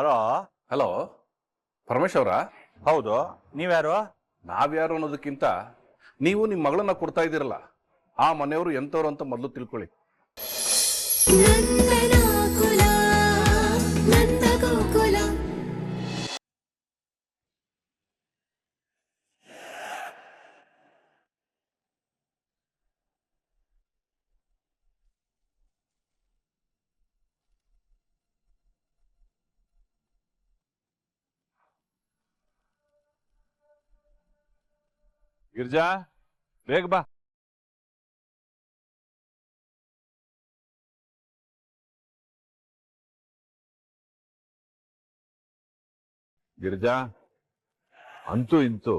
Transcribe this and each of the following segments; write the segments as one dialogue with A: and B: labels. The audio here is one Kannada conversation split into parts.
A: ಹಲೋ.
B: ಹಲೋ, ಪರಮೇಶ್ ಅವರಾ?
A: ಹೌದು, ನೀವ್ಯಾರು?
B: ನಾವ್ಯಾರು ಅನ್ನೋದಕ್ಕಿಂತ ನೀವು ನಿಮ್ಮ ಮಗಳನ್ನ ಕೊಡ್ತಾ ಇದ್ದೀರಲ್ಲ, ಆ ಮನೆಯವರು ಎಂಥವ್ರು ಅಂತ ಮೊದಲು ತಿಳ್ಕೊಳ್ಳಿ. ಗಿರ್ಜಾ, ಬೇಗ ಬಾ.
C: ಗಿರಿಜಾ, ಅಂತೂ ಇಂತೂ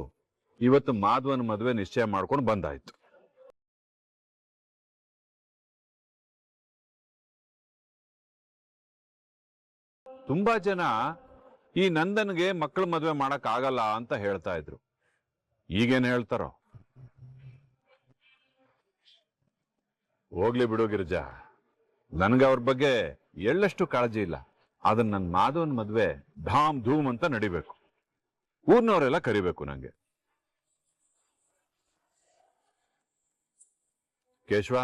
C: ಇವತ್ತು ಮಾಧವನ ಮದುವೆ ನಿಶ್ಚಯ ಮಾಡ್ಕೊಂಡು ಬಂದಾಯ್ತು. ತುಂಬಾ ಜನ ಈ ನಂದನ್ಗೆ ಮಕ್ಕಳ ಮದುವೆ ಮಾಡಕ್ ಆಗಲ್ಲ ಅಂತ ಹೇಳ್ತಾ ಇದ್ರು. ಈಗೇನ್ ಹೇಳ್ತಾರೋ? ಹೋಗ್ಲಿ ಬಿಡು ಗಿರಿಜಾ, ನನ್ಗೆ ಅವ್ರ ಬಗ್ಗೆ ಎಳ್ಳಷ್ಟು ಕಾಳಜಿ ಇಲ್ಲ. ಅದನ್ನ ನನ್ನ ಮಾಧವನ್ ಮದ್ವೆ ಧಾಮ್ ಧೂಮ್ ಅಂತ ನಡಿಬೇಕು. ಊರ್ನವರೆಲ್ಲ ಕರಿಬೇಕು ನಂಗೆ. ಕೇಶವ,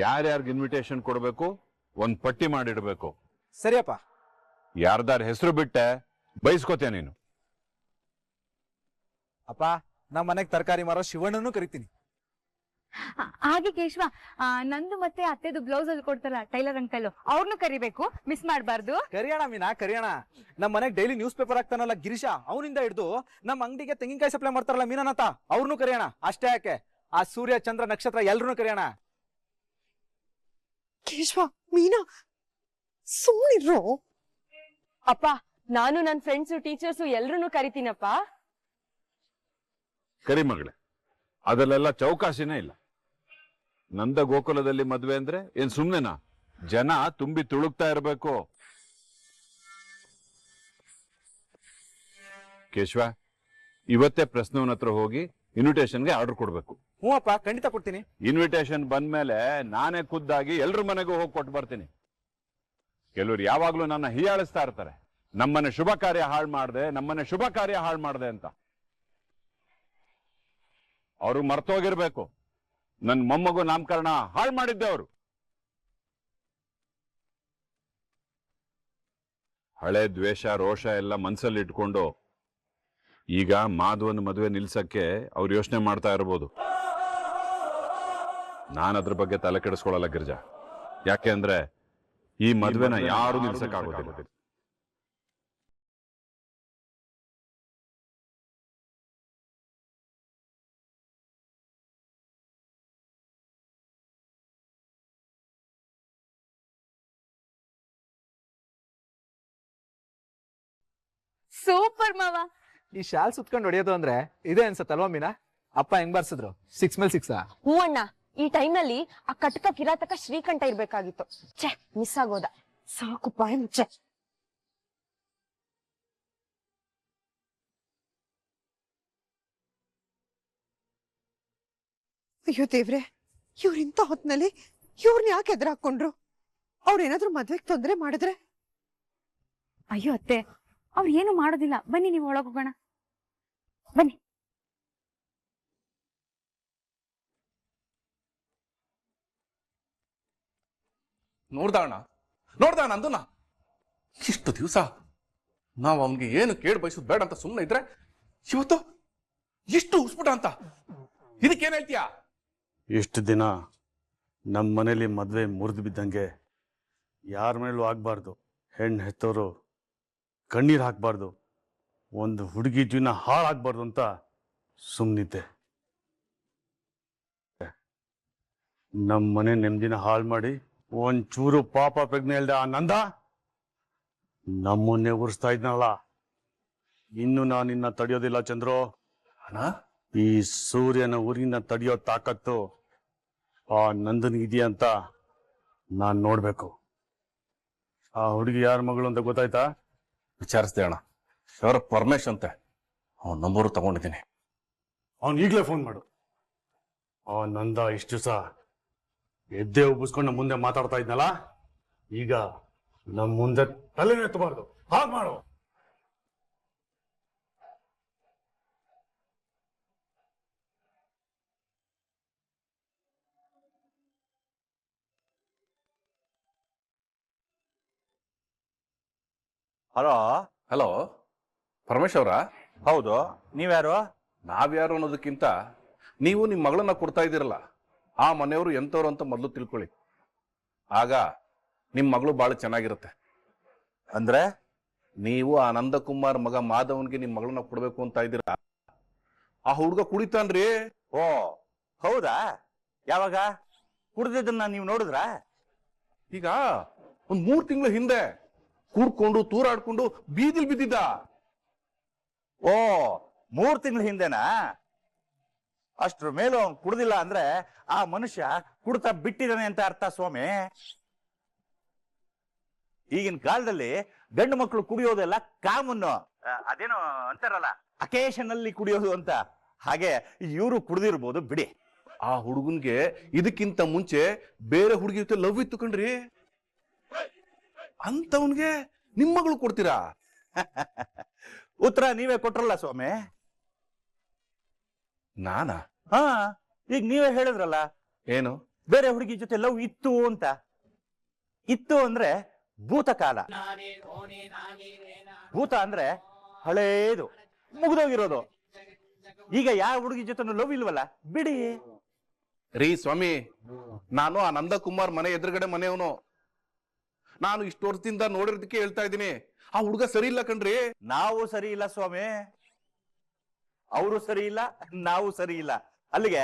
C: ಯಾರ್ಯಾರ್ಗೆ ಇನ್ವಿಟೇಷನ್ ಕೊಡ್ಬೇಕು ಒಂದ್ ಪಟ್ಟಿ ಮಾಡಿಡ್ಬೇಕು.
D: ಸರಿಯಪ್ಪ.
C: ಯಾರ್ದಾರ ಹೆಸರು ಬಿಟ್ಟೆ ಬೈಸ್ಕೋತೀಯ ನೀನು.
D: ಅಪ್ಪ, ನಮ್ಮ ಮನೆಗೆ ತರಕಾರಿ ಮಾರೋ ಶಿವಣ್ಣನು ಕರಿತೀನಿ.
E: ಹಾಗೆ ಕೇಶವ, ನಂದು ಮತ್ತೆ ಅತ್ತೆದು ಬ್ಲೌಸ್ ಅಲ್ಲಿ ಕೊಡ್ತಾರ ಟೈಲರ್ ಅಂಕಲ್, ಅವ್ರನ್ನು ಕರಿಬೇಕು, ಮಿಸ್ ಮಾಡಬಾರ್ದು.
D: ಕರಿಯೋಣ ಮೀನಾ, ಕರಿಯೋಣ. ನಮ್ಮ ಮನೆಗೆ ಡೈಲಿ ನ್ಯೂಸ್ ಪೇಪರ್ ಆಗ್ತಾನಲ್ಲ ಗಿರೀಶ, ಅವನಿಂದ ಹಿಡಿದು ನಮ್ಮ ಅಂಗಡಿಗೆ ತೆಂಗಿನಕಾಯಿ ಸಪ್ಲೈ ಮಾಡ್ತಾರಲ್ಲ ಮೀನನಾಥ, ಅವ್ರನ್ನು ಕರಿಯೋಣ. ಅಷ್ಟೇ ಯಾಕೆ, ಆ ಸೂರ್ಯ ಚಂದ್ರ ನಕ್ಷತ್ರ ಎಲ್ರನ್ನೂ ಕರಿಯೋಣ.
F: ಕೇಶವ, ಮೀನಾ ಸುಮ್ಮನಿರೋ.
E: ಅಪ್ಪ, ನಾನು ನನ್ನ ಫ್ರೆಂಡ್ಸು ಟೀಚರ್ಸು ಎಲ್ರನ್ನೂ ಕರಿತೀನಪ್ಪ.
C: ಕರಿ ಮಗಳೇ, ಅದರಲ್ಲೆಲ್ಲ ಚೌಕಾಸಿನೇ ಇಲ್ಲ. ನಂದ ಗೋಕುಲದಲ್ಲಿ ಮದ್ವೆ ಅಂದ್ರೆ ಏನ್ ಸುಮ್ನೆನಾ? ಜನ ತುಂಬಿ ತುಳುಕ್ತಾ ಇರ್ಬೇಕು. ಕೇಶವ, ಇವತ್ತೇ ಪ್ರಶ್ನವನ ಹತ್ರ ಹೋಗಿ ಇನ್ವಿಟೇಷನ್ಗೆ ಆರ್ಡರ್ ಕೊಡ್ಬೇಕು.
D: ಹ್ಞೂ ಅಪ್ಪ, ಖಂಡಿತ ಕೊಡ್ತೀನಿ.
C: ಇನ್ವಿಟೇಷನ್ ಬಂದ್ಮೇಲೆ ನಾನೇ ಖುದ್ದಾಗಿ ಎಲ್ರ ಮನೆಗೂ ಹೋಗಿ ಕೊಟ್ಟು ಬರ್ತೀನಿ. ಕೆಲವ್ರು ಯಾವಾಗ್ಲೂ ನನ್ನ ಹೀಯಾಳಿಸ್ತಾ ಇರ್ತಾರೆ, ನಮ್ಮನೆ ಶುಭ ಕಾರ್ಯ ಹಾಳು ಮಾಡ್ದೆ, ನಮ್ಮನೆ ಶುಭ ಕಾರ್ಯ ಹಾಳು ಮಾಡ್ದೆ ಅಂತ. ಅವರು ಮರ್ತೋಗಿರ್ಬೇಕು, ನನ್ನ ಮೊಮ್ಮಗು ನಾಮಕರಣ ಹಾಳು ಮಾಡಿದ್ದೆ ಅವರು. ಹಳೆ ದ್ವೇಷ ರೋಷ ಎಲ್ಲ ಮನ್ಸಲ್ಲಿ ಇಟ್ಕೊಂಡು ಈಗ ಮಾಧವನ ಮದುವೆ ನಿಲ್ಸಕ್ಕೆ ಅವ್ರು ಯೋಚನೆ ಮಾಡ್ತಾ ಇರ್ಬೋದು. ನಾನು ಅದ್ರ ಬಗ್ಗೆ ತಲೆ ಕೆಡಿಸ್ಕೊಳ್ಳಲ್ಲ ಗಿರಿಜಾ. ಯಾಕೆ ಅಂದ್ರೆ ಈ ಮದುವೆನ ಯಾರು ನಿಲ್ಸಕ್ಕಾಗೋದಿಲ್ಲ.
E: ಸೂಪರ್ ಮಾವ.
D: ಈ ಶಾಲ್ ಸುತ್ಕೊಂಡು ಹೊಡೆಯೋದು ಅಂದ್ರೆ ಇದೇ ಅನ್ಸತ್ತಲ್ವಾ ಮೀನಾ? ಅಪ್ಪ ಹೆಂಗ್ ಬರ್ಸಿದ್ರು, 6 ಮೇಲೆ 6.
E: ಹ್ಞೂ ಅಣ್ಣ, ಈ ಟೈಮ್ನಲ್ಲಿ ಆ ಕಟಕ ಕಿರಾತಕ ಶ್ರೀಕಂಠ ಇರ್ಬೇಕಾಗಿತ್ತು. ಛೆ, ಮಿಸ್ ಆಗೋದ. ಸಾಕು ಬಾಯ್ ಮುಚ್ಚೆ.
F: ಅಯ್ಯೋ ದೇವ್ರೆ, ಇವ್ರಿಂತ ಹೊತ್ನಲ್ಲಿ ಇವ್ರನ್ನ ಯಾಕೆ ಎದುರು ಹಾಕೊಂಡ್ರು? ಅವ್ರೇನಾದ್ರೂ ಮದ್ವೆಗ್ ತೊಂದ್ರೆ ಮಾಡಿದ್ರೆ?
E: ಅಯ್ಯೋ ಅತ್ತೆ, ಅವ್ರು ಏನು ಮಾಡೋದಿಲ್ಲ. ಬನ್ನಿ, ನೀವು ಒಳಗೋಗೋಣ, ಬನ್ನಿ.
B: ನೋಡ್ದ ನಂದನ್ನ ಇಷ್ಟು ದಿವಸ ನಾವು ಅವನಿಗೆ ಏನು ಕೇಳಿ ಬಯಸೋದು ಬೇಡ ಅಂತ ಸುಮ್ಮನೆ ಇದ್ರೆ ಇವತ್ತು ಎಷ್ಟು ಉಸ್ಬಿಟ ಅಂತ. ಇದಕ್ಕೇನ್ ಹೇಳ್ತೀಯ?
G: ಇಷ್ಟು ದಿನ ನಮ್ಮ ಮನೇಲಿ ಮದುವೆ ಮುರಿದು ಬಿದ್ದಂಗೆ ಯಾರ ಮೇಲೂ ಆಗಬಾರ್ದು. ಹೆಣ್ಣು ಹೆತ್ತವರು ಕಣ್ಣೀರು ಹಾಕಬಾರ್ದು, ಒಂದು ಹುಡುಗಿ ಜೀವನ ಹಾಳಾಗಬಾರ್ದು ಅಂತ ಸುಮ್ಮನಿದ್ದೆ. ನಮ್ಮ ಮನೆ ನೆಮ್ಮದಿನ ಹಾಳು ಮಾಡಿ ಒಂಚೂರು ಪಾಪ ಪ್ರಜ್ಞೆ ಇಲ್ದೆ ಆ ನಂದ ನಮ್ಮನ್ನೇ ಉರಿಸ್ತಾ ಇದ್ನಲ್ಲ. ಇನ್ನು ನಾನು ನಿನ್ನ ತಡೆಯೋದಿಲ್ಲ ಚಂದ್ರು.
B: ಅಣ್ಣ,
G: ಈ ಸೂರ್ಯನ ಊರಿನ ತಡೆಯೋ ತಾಕತ್ತು ಆ ನಂದನಿಗಿದೆಯಾ ಅಂತ ನಾನು ನೋಡ್ಬೇಕು. ಆ ಹುಡುಗಿ ಯಾರ ಮಗಳು ಅಂತ ಗೊತ್ತಾಯ್ತಾ?
B: ವಿಚಾರಿಸ್ದೆ ಅಣ್ಣ, ಅವರ ಪರಮೇಶ್ ಅಂತೆ. ಅವನ ನಂಬರು ತಗೊಂಡಿದ್ದೀನಿ.
G: ಅವನ್ ಈಗಲೇ ಫೋನ್ ಮಾಡು. ಆ ನಂದ ಇಷ್ಟು ದಿವಸ ಎದ್ದೆ ಉಬ್ಬಿಸ್ಕೊಂಡು ಮುಂದೆ ಮಾತಾಡ್ತಾ ಇದ್ನಲ್ಲ, ಈಗ ನಮ್ಮ ಮುಂದೆ ತಲೆನೇ ಎತ್ತಬಾರ್ದು. ಹಾಗೆ ಮಾಡು.
A: ಹಲೋ.
B: ಹಲೋ, ಪರಮೇಶ್ ಅವರಾ?
A: ಹೌದು, ನೀವ್ಯಾರು?
B: ನಾವ್ಯಾರು ಅನ್ನೋದಕ್ಕಿಂತ ನೀವು ನಿಮ್ಮ ಮಗಳನ್ನ ಕೊಡ್ತಾ ಇದ್ದೀರಲ್ಲ, ಆ ಮನೆಯವರು ಎಂಥವ್ರು ಅಂತ ಮೊದಲು ತಿಳ್ಕೊಳ್ಳಿ. ಆಗ ನಿಮ್ಮ ಮಗಳು ಬಹಳ ಚೆನ್ನಾಗಿರುತ್ತೆ.
A: ಅಂದ್ರೆ
B: ನೀವು ಆ ನಂದಕುಮಾರ್ ಮಗ ಮಾಧವನ್ಗೆ ನಿಮ್ಮ ಮಗಳನ್ನ ಕೊಡ್ಬೇಕು ಅಂತ ಇದ್ದೀರಾ. ಆ ಹುಡುಗ ಕುಡಿತಾನ್ರಿ.
A: ಓ ಹೌದಾ? ಯಾವಾಗ? ಕುಡ್ದಿದ್ದನ್ನ ನೀವು ನೋಡಿದ್ರ?
B: ಈಗ ಒಂದ್ 3 ತಿಂಗಳ ಹಿಂದೆ ಕೂಡ್ಕೊಂಡು ತೂರಾಡ್ಕೊಂಡು ಬೀದಿಲ್ ಬಿದ್ದಿದ್ದ.
A: ಓ 3 ತಿಂಗಳ ಹಿಂದೆನಾ? ಅಷ್ಟ್ರ ಮೇಲೂ ಅವ್ನು ಕುಡ್ದಿಲ್ಲ ಅಂದ್ರೆ ಆ ಮನುಷ್ಯ ಕುಡ್ತಾ ಬಿಟ್ಟಿದ್ದಾನೆ ಅಂತ ಅರ್ಥ ಸ್ವಾಮಿ. ಈಗಿನ ಕಾಲದಲ್ಲಿ ಗಂಡು ಮಕ್ಕಳು ಕುಡಿಯೋದೆಲ್ಲ ಕಾಮನ್ನು, ಅದೇನೋ ಅಂತಾರಲ್ಲ ಅಕೇಶನಲ್ಲಿ ಕುಡಿಯೋದು ಅಂತ, ಹಾಗೆ ಇವರು ಕುಡ್ದಿರ್ಬೋದು ಬಿಡಿ.
B: ಆ ಹುಡುಗನ್ಗೆ ಇದಕ್ಕಿಂತ ಮುಂಚೆ ಬೇರೆ ಹುಡುಗಿ ಜೊತೆ ಲವ್ ಇತ್ತು ಕಣ್ರಿ. ಅಂತವನ್ಗೆ ನಿಮ್ಮ ಮಗಳು ಕೊಡ್ತೀರಾ?
A: ಉತ್ತರ ನೀವೇ ಕೊಟ್ರಲ್ಲ ಸ್ವಾಮಿ.
B: ನಾನಾ?
A: ಹಾ, ಈಗ ನೀವೇ ಹೇಳಿದ್ರಲ್ಲ
B: ಏನು
A: ಬೇರೆ ಹುಡುಗಿ ಜೊತೆ ಲವ್ ಇತ್ತು ಅಂತ. ಇತ್ತು ಅಂದ್ರೆ ಭೂತಕಾಲ. ಭೂತ ಅಂದ್ರೆ ಹಳೇದು, ಮುಗಿದೋಗಿರೋದು. ಈಗ ಯಾವ ಹುಡುಗಿ ಜೊತೆ ಲವ್ ಇಲ್ವಲ್ಲ, ಬಿಡಿ.
B: ರೀ ಸ್ವಾಮಿ, ನಾನು ಆ ನಂದಕುಮಾರ್ ಮನೆ ಎದುರುಗಡೆ ಮನೆಯವನು. ನಾನು ಇಷ್ಟು ವರ್ಷದಿಂದ ನೋಡಿರೋದಕ್ಕೆ ಹೇಳ್ತಾ ಇದ್ದೀನಿ, ಆ ಹುಡುಗ ಸರಿ ಇಲ್ಲ ಕಣ್ರಿ.
A: ನಾವು ಸರಿ ಇಲ್ಲ ಸ್ವಾಮಿ, ಅವರು ಸರಿ ಇಲ್ಲ, ನಾವು ಸರಿ ಇಲ್ಲ. ಅಲ್ಲಿಗೆ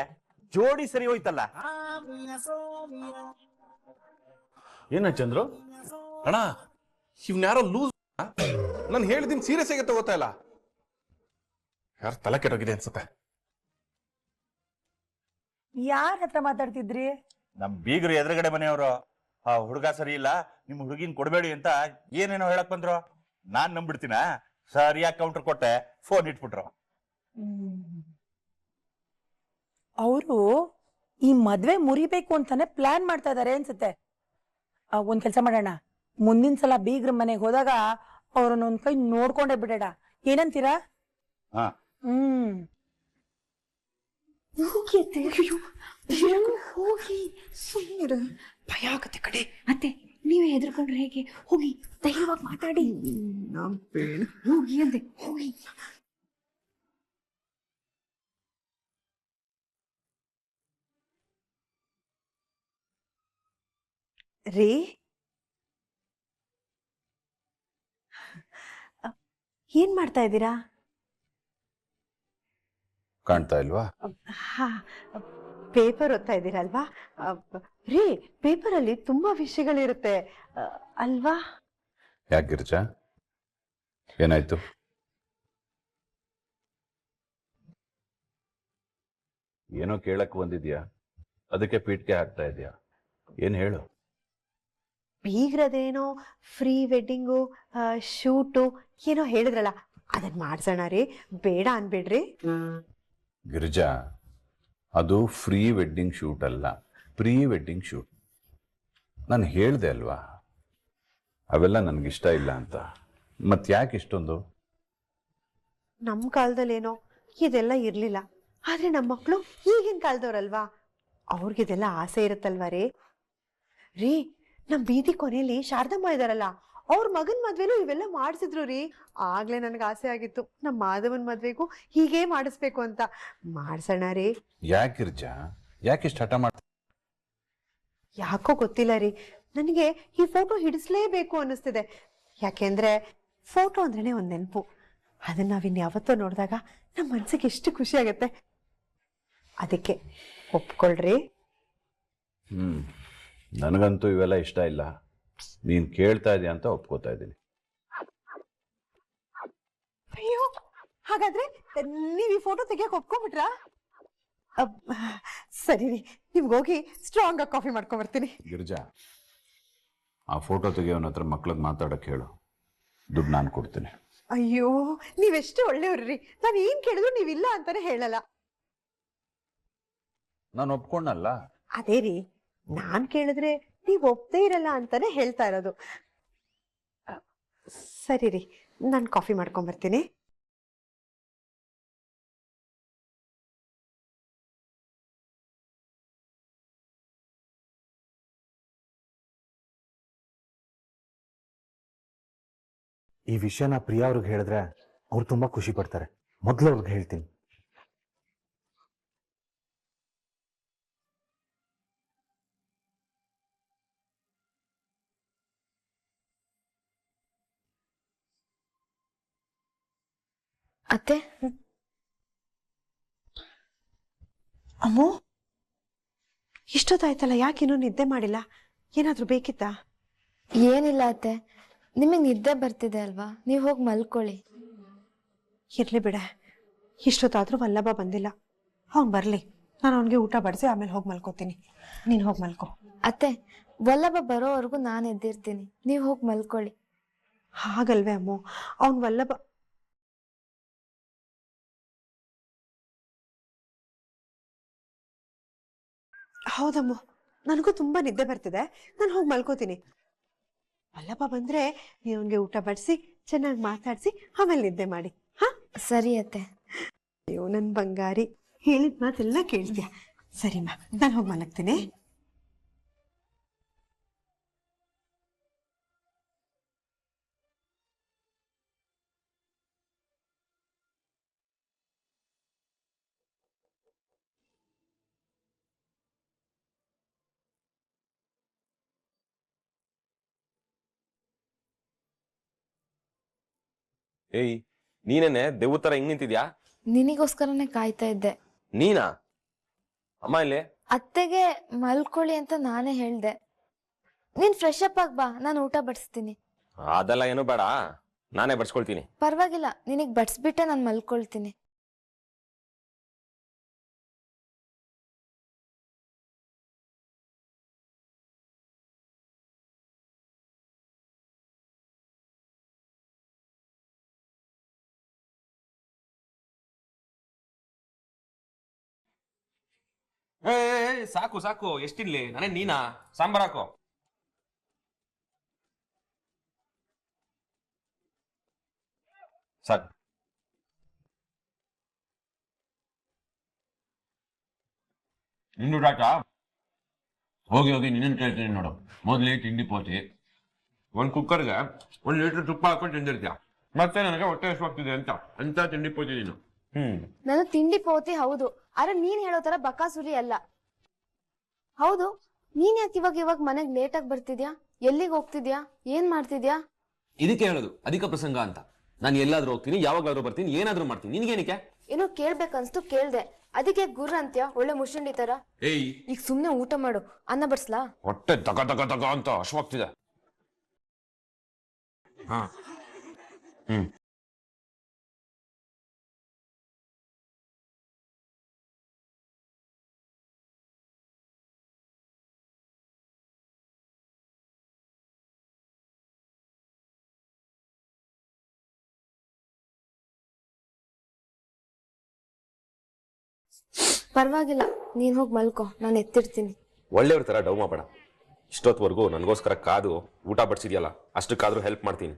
A: ಜೋಡಿ ಸರಿ ಹೋಯ್ತಲ್ಲ.
G: ಏನ ಚಂದ್ರು?
B: ಅಣ್ಣ, ಇವ್ನ್ಯಾರೋ ಲೂಸ್. ನಾನು ಹೇಳಿದ್ದೀನಿ ಸೀರಿಯಸ್ ಆಗಿ ತಗೋತಾ ಇಲ್ಲ. ಯಾರು ತಲೆ ಕೆಟ್ಟೋಗಿದೆ ಅನ್ಸುತ್ತೆ.
H: ಯಾರ ಹತ್ರ ಮಾತಾಡ್ತಿದ್ರಿ?
A: ನಮ್ ಬೀಗರು ಎದುರುಗಡೆ ಮನೆಯವರು. ಆ ಹುಡುಗ ಸರಿ ಇಲ್ಲ, ನಿಮ್ ಹುಡುಗಿನ್ ಕೊಡ್ಬೇಡಿ ಅಂತ ಏನೇನೋ ಹೇಳಕ್ ಬಂದ್ರು. ನಾನ್ ನಂಬಿಡ್ತೀನ? ಸರಿಯಾಗಿ ಕೌಂಟರ್ ಕೊಟ್ಟೆ, ಫೋನ್ ಇಟ್ಬಿಟ್ರು.
H: ಅವರು ಈ ಮದ್ವೆ ಮುರಿಬೇಕು ಅಂತಾನೆ ಪ್ಲಾನ್ ಮಾಡ್ತಾ ಇದಾರೆ ಅನ್ಸುತ್ತೆ. ಒಂದ್ ಕೆಲ್ಸ ಮಾಡೋಣ, ಮುಂದಿನ ಸಲ ಬೀಗ್ರ ಮನೆಗೆ ಹೋದಾಗ ಅವ್ರನ್ನ ಒಂದ್ ಕೈ ನೋಡ್ಕೊಂಡೇ ಬಿಡೋಣ. ಏನಂತೀರಾ?
A: ಹಾ.
F: ಹೋಗಿ ಸುಮ್ಮನೆ ಭಯ ಆಗತ್ತೆ ಕಡೆ.
E: ಅತ್ತೆ ನೀವೇ ಹೆದರ್ಕೊಂಡ್ರೆ ಹೇಗೆ? ಹೋಗಿ ಧೈರ್ಯವಾಗಿ ಮಾತಾಡಿ. ಹೋಗಿ ಅಂದೆ, ಹೋಗಿ.
F: ರೀ, ಏನ್ ಮಾಡ್ತಾ ಇದ್ದೀರಾ?
C: ಕಾಣ್ತಾ ಇಲ್ವಾ?
F: ಹಾ, ಪೇಪರ್ ಓದ್ತಾ ಇದ್ದೀರಲ್ವಾ? ರೀ, ಪೇಪರ್ ಅಲ್ಲಿ ತುಂಬಾ ವಿಷಯಗಳಿರುತ್ತೆ ಅಲ್ವಾ?
C: ಯಾಕೆ ಗಿರಿಜಾ, ಏನಾಯ್ತು? ಏನೋ ಕೇಳಕ್ ಬಂದಿದ್ಯಾ, ಅದಕ್ಕೆ ಪೀಠಕ್ಕೆ ಹಾಕ್ತಾ ಇದೀಯಾ? ಏನ್ ಹೇಳು.
F: ಬೀಗ್ರದೇನೋ ಫ್ರೀ ವೆಡ್ಡಿಂಗು ಶೂಟು ಏನೋ ಹೇಳಿದ್ರಲ್ಲ, ಅದನ್ನ ಮಾಡ್ಸೋಣ ರೀ, ಬೇಡ ಅನ್ಬೇಡ್ರಿ.
C: ಗಿರಿಜಾ, ಅದು ಫ್ರೀ ವೆಡ್ಡಿಂಗ್ ಶೂಟ್ ಅಲ್ಲ, ಪ್ರೀ ವೆಡ್ಡಿಂಗ್ ಶೂಟ್. ನಾನು ಹೇಳ್ದೆ ಅಲ್ವಾ, ಅವೆಲ್ಲ ನನಗಿಷ್ಟ ಇಲ್ಲ ಅಂತ. ಮತ್ ಯಾಕೆ ಇಷ್ಟೊಂದು?
F: ನಮ್ ಕಾಲದಲ್ಲೇನೋ ಇದೆಲ್ಲ ಇರ್ಲಿಲ್ಲ, ಆದ್ರೆ ನಮ್ಮ ಮಕ್ಕಳು ಈಗಿನ ಕಾಲದವ್ರಲ್ವಾ, ಅವ್ರಿಗಿದೆಲ್ಲ ಆಸೆ ಇರುತ್ತಲ್ವಾ ರೀ. ರೀ, ನಮ್ ಬೀದಿ ಕೊನೆಯಲ್ಲಿ ಶಾರದಮ್ಮ ಇದಾರಲ್ಲ, ಅವ್ರ ಮಗನ್ ಮದ್ವೆಲೂ ಇವೆಲ್ಲ ಮಾಡಿಸಿದ್ರು ರೀ. ಆಗ್ಲೇ ನನ್ಗೆ ಆಸೆ ಆಗಿತ್ತು ನಮ್ಮ ಮಾಧವನ್ ಮದ್ವೆಗೂ ಹೀಗೆ ಮಾಡಿಸ್ಬೇಕು ಅಂತ. ಮಾಡ್ಸೋಣ ರೀ.
C: ಯಾಕೆ ಗಿರಿಜಾ, ಯಾಕೆ ಇಷ್ಟ ಹಠ ಮಾಡ್ತ?
F: ಯಾಕೋ ಗೊತ್ತಿಲ್ಲ ರೀ, ನನಗೆ ಈ ಫೋಟೋ ಹಿಡಿಸ್ಲೇಬೇಕು ಅನ್ನಿಸ್ತಿದೆ. ಯಾಕೆಂದ್ರೆ ಫೋಟೋ ಅಂದ್ರೇನೆ ಒಂದ್ ನೆನಪು. ಅದನ್ನ ನಾವಿನ್ಯಾವತ್ತೋ ನೋಡಿದಾಗ ನಮ್ಮ ಮನ್ಸಿಗೆ ಎಷ್ಟು ಖುಷಿ ಆಗತ್ತೆ. ಅದಕ್ಕೆ ಒಪ್ಕೊಳ್ರಿ.
C: ನನಗಂತೂ ಇವೆಲ್ಲ ಇಷ್ಟ ಇಲ್ಲ. ನೀನ್ ಕೇಳ್ತಾ ಇದೀಯ ಅಂತ ಒಪ್ಕೋತಾ ಇದ್ದೀನಿ.
F: ಅಯ್ಯೋ, ಹಾಗಾದ್ರೆ ನೀವ್ ಈ ಫೋಟೋ ತೆಗಿಯಕ್ ಒಪ್ಕೊಂಡ್ಬಿಟ್ರಾ? ಸರಿ ರೀ, ನಿಮ್ಗೋಗಿ ಸ್ಟ್ರಾಂಗ್ ಆಗಿ ಕಾಫಿ ಮಾಡ್ಕೊಂಡ್ ಬರ್ತೀನಿ.
C: ಗಿರಿಜಾ, ಆ ಫೋಟೋ ತೆಗಿಯೋನ ಹತ್ರ ಮಕ್ಳಿಗೆ ಮಾತಾಡಕ್ ಹೇಳು, ದುಡ್ಡು ನಾನು ಕೊಡ್ತೀನಿ.
F: ಅಯ್ಯೋ, ನೀವೆಷ್ಟು ಒಳ್ಳೆಯವ್ರಿ. ನಾನು ಏನ್ ಕೇಳಿದ್ರು ನೀವಿಲ್ಲ ಅಂತಾನೆ ಹೇಳಲ್ಲ.
C: ನಾನು ಒಪ್ಕೊಂಡಲ್ಲ.
F: ಅದೇ ರೀ, ನಾನ್ ಕೇಳಿದ್ರೆ ನೀವ್ ಒಪ್ಪದೇ ಇರಲ್ಲ ಅಂತಾನೆ ಹೇಳ್ತಾ ಇರೋದು. ಸರಿ ರೀ, ನಾನು ಕಾಫಿ ಮಾಡ್ಕೊಂಬರ್ತೀನಿ.
D: ಈ ವಿಷಯನ ಪ್ರಿಯಾ ಅವ್ರಿಗೆ ಹೇಳಿದ್ರೆ ಅವ್ರು ತುಂಬಾ ಖುಷಿ ಪಡ್ತಾರೆ. ಮೊದಲು ಅವ್ರಿಗೆ ಹೇಳ್ತೀನಿ.
E: ಅತ್ತೆ,
F: ಅಮ್ಮೋ, ಇಷ್ಟೊತ್ತಾಯ್ತಲ್ಲ, ಯಾಕಿನ್ನೂ ನಿದ್ದೆ ಮಾಡಿಲ್ಲ? ಏನಾದ್ರೂ ಬೇಕಿತ್ತಾ?
E: ಏನಿಲ್ಲ ಅತ್ತೆ, ನಿಮಗೆ ನಿದ್ದೆ ಬರ್ತಿದೆ ಅಲ್ವಾ, ನೀವು ಹೋಗಿ ಮಲ್ಕೊಳ್ಳಿ.
F: ಇರ್ಲಿ ಬಿಡೆ, ಇಷ್ಟೊತ್ತಾದ್ರೂ ವಲ್ಲಭ ಬಂದಿಲ್ಲ. ಅವ್ನು ಬರ್ಲಿ, ನಾನು ಅವನಿಗೆ ಊಟ ಬಡಿಸಿ ಆಮೇಲೆ ಹೋಗಿ ಮಲ್ಕೋತೀನಿ. ನೀನು ಹೋಗಿ ಮಲ್ಕೋ.
E: ಅತ್ತೆ, ವಲ್ಲಭ ಬರೋವರೆಗೂ ನಾನು ಎದ್ದಿರ್ತೀನಿ, ನೀವು ಹೋಗಿ ಮಲ್ಕೊಳ್ಳಿ.
F: ಹಾಗಲ್ವೇ ಅಮ್ಮೋ, ಅವ್ನು ವಲ್ಲಭ ಹೌದಮ್ಮ, ನನಗೂ ತುಂಬಾ ನಿದ್ದೆ ಬರ್ತಿದೆ, ನಾನು ಹೋಗಿ ಮಲ್ಕೋತೀನಿ. ವಲ್ಲಭ ಬಂದ್ರೆ ನೀವು ಅವನಿಗೆ ಊಟ ಬಡಿಸಿ ಚೆನ್ನಾಗಿ ಮಾತಾಡಿಸಿ ಆಮೇಲೆ ನಿದ್ದೆ ಮಾಡಿ. ಹಾ
E: ಸರಿ ಅತ್ತೆ.
F: ಅಯ್ಯೋ ನನ್ನ ಬಂಗಾರಿ, ಹೇಳಿದ ಮಾತೆಲ್ಲ ಕೇಳ್ತೀಯ. ಸರಿಮಾ, ನಾನು ಹೋಗಿ ಮಲಗ್ತೀನಿ.
I: ಏಯ್, ನೀನೇನೆ ದೆವ್ವ ತರ ಹಿಂಗ್ ನಿಂತಿದ್ಯಾ?
E: ನಿನಗೋಸ್ಕರನೇ ಕಾಯ್ತಾ ಇದ್ದೆ.
I: ನೀನಾ? ಅಮ್ಮ ಇಲ್ಲಿ?
E: ಅತ್ತೆಗೆ ಮಲ್ಕೊಳ್ಳಿ ಅಂತ ನಾನೇ ಹೇಳ್ದೆ. ನೀನ್ ಫ್ರೆಶ್ ಅಪ್ ಆಗ್ ಬಾ, ನಾನು ಊಟ ಬಡಿಸ್ತೀನಿ.
I: ಅದೆಲ್ಲ ಏನು ಬೇಡ, ನಾನೇ ಬಡ್ಸ್ಕೊಳ್ತೀನಿ.
E: ಪರವಾಗಿಲ್ಲ, ನಿನಗ್ ಬಡಿಸ್ಬಿಟ್ಟೆ ನಾನು ಮಲ್ಕೊಳ್ತೀನಿ.
I: ಸಾಕು ಸಾಕು, ಎಷ್ಟಿರ್ಲಿ, ನಾನೇ ನೀನಾ? ಸಾಂಬಾರ್ ಹಾಕೋ. ಸಾಕು. ನಿಂದು ಊಟ ಹೋಗಿ ಹೋಗಿ ನಿನ್ನ ಕೇಳ್ತೀನಿ ನೋಡು. ಮೊದಲೇ ತಿಂಡಿ ಪೋತಿ, ಒಂದು ಕುಕ್ಕರ್ಗೆ 1 ಲೀಟರ್ ತುಪ್ಪ ಹಾಕೊಂಡು ತಿಂದಿರ್ತೀಯ, ಮತ್ತೆ ನನಗೆ ಹೊಟ್ಟೆ ಹಸಿವಾಗ್ತಿದೆ ಅಂತ ತಿಂಡಿ ಪೋತಿ ನೀನು.
E: ನಾನು ತಿಂಡಿ ಪೋತಿ ಹೌದು, ಆದ್ರೆ ನೀನ್ ಹೇಳೋ ತರ ಬಕಾಸುರಿ ಅಲ್ಲ. ಹೌದು, ನೀನ್ ಯಾಕೆ ಇವಾಗ ಮನೆಗ್ ಲೇಟ್ ಆಗಿ ಬರ್ತಿದ್ಯಾ? ಎಲ್ಲಿಗೆ ಹೋಗ್ತಿದ್ಯಾ? ಏನ್ ಮಾಡ್ತಿದ್ಯಾ?
I: ಇದಕ್ಕೆ ಹೇಳೋದು ಅಧಿಕ ಪ್ರಸಂಗ ಅಂತ. ನಾನು ಎಲ್ಲಾದ್ರೂ ಹೋಗ್ತೀನಿ, ಯಾವಾಗ್ಲಾದ್ರೂ ಬರ್ತೀನಿ, ಏನಾದ್ರೂ ಮಾಡ್ತೀನಿ. ನಿನ್ಗೇನಿಕೆ?
E: ಏನೋ ಕೇಳ್ಬೇಕನ್ಸ್ತು ಕೇಳ್ದೆ, ಅದಕ್ಕೆ ಗುರ್ರ ಅಂತ್ಯ ಒಳ್ಳೆ ಮುಷಂಡಿ ತರ.
I: ಏಯ್,
E: ಈಗ ಸುಮ್ನೆ ಊಟ ಮಾಡು, ಅನ್ನ ಬಡ್ಸ್ಲಾ?
I: ಹೊಟ್ಟೆ ತಗ ತಗ ತಗ ಅಂತ ಹಶ್ವಾಗ್ತಿದೆ. ಹಾ,
E: ಪರವಾಗಿಲ್ಲ, ನೀನ್ ಹೋಗಿ ಮಲ್ಕೋ, ನಾನು ಎತ್ತಿರ್ತೀನಿ.
I: ಒಳ್ಳೆಯವ್ರ ತರ ಡೌ ಮಾಡಬೇಡ. ಇಷ್ಟೊತ್ವರೆಗೂ ನನಗೋಸ್ಕರ ಕಾದು ಊಟ ಬಡಿಸಿದ್ಯಲ್ಲ, ಅಷ್ಟಕ್ಕಾದ್ರೂ ಹೆಲ್ಪ್ ಮಾಡ್ತೀನಿ.